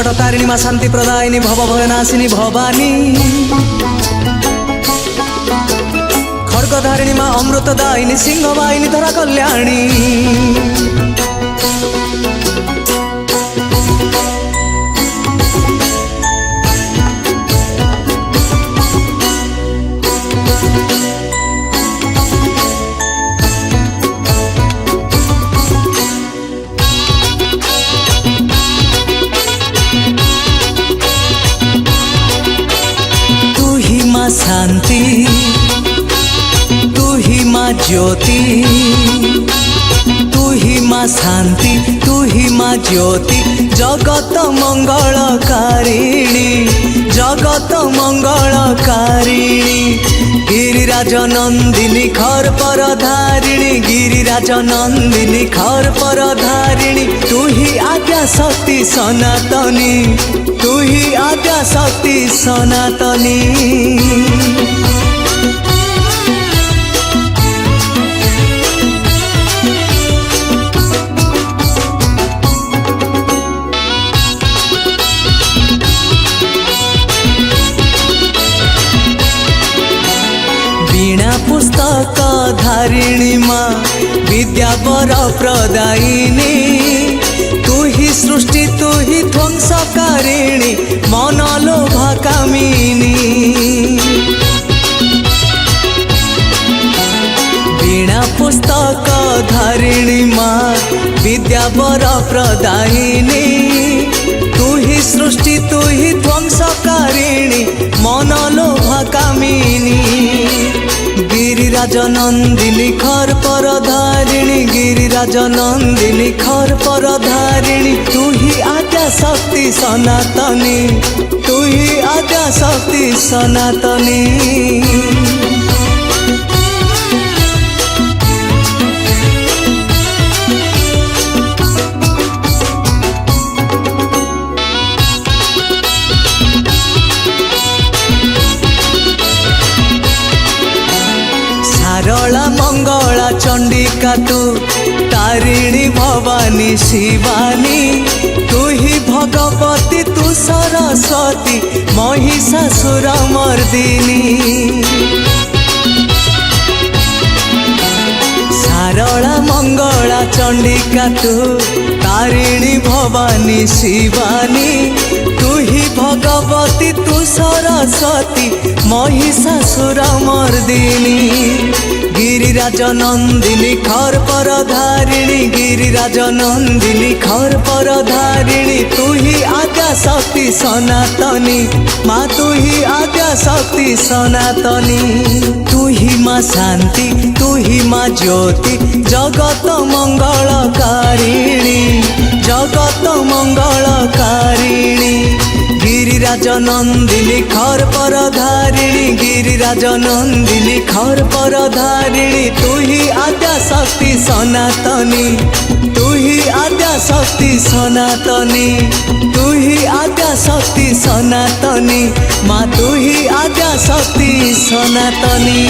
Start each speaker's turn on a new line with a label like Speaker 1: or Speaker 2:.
Speaker 1: संकट तारिणी माँ शांति प्रदायिनी भव भयनाशिनी भवानी खड्गधारिणी माँ अमृतदायिनी सिंहवाहिनी धरा कल्याणी शांति तू ही माँ ज्योति तू ही माँ शांति तू ही माँ ज्योति जगत मंगलकारिणी जगत मंगलकारिणी गिरिराज नंदिनी खर पर धारिणी गिरिराज नंदिनी खर पर धारिणी तू ही आद्या शक्ति सनातनी तू ही आद्या शक्ति सनातनी वीणा पुस्तक धारिणी माँ विद्या वर प्रदायिनी तू ही सृष्टि तू ही ध्वंसकारिणी मनलोभ कामिनी वीणा पुस्तक धारिणी माँ विद्या वर प्रदायिनी तू ही सृष्टि तू ही ध्वंसकारिणी मनलोभ कामिनी गिरिराज नंदिनी खर पर धारिणी गिरिराज नंदिनी खर पर धारिणी तू ही आद्या शक्ति सनातनी तू ही आद्या शक्ति सनातनी सारला मंगला चंडिका तू तारिणी भवानी शिवानी तू ही भगवती तू सरस्वती महिषासुर मर्दिनी सारला मंगला चंडिका तू तारिणी भवानी शिवानी तू ही भगवती तू सरस्वती महिषासुर मर्दिनी गिरिराज नंदिनी खर पर धारिणी गिरिराज नंदिनी खर पर धारिणी तू ही आद्या शक्ति सनातनी माँ तू ही आद्या शक्ति सनातनी तू ही माँ शांति तू ही माँ ज्योति जगत मंगलकारिणी जगत मंगलकारिणी गिरिराज नंदिनी खर पर धारिणी गिरिराज नंदिनी खर पर धारिणी तू ही आद्या शक्ति सनातनी तू ही आद्या शक्ति सनातनी तू ही आद्या शक्ति सनातनी माँ तू ही आद्या शक्ति सनातनी।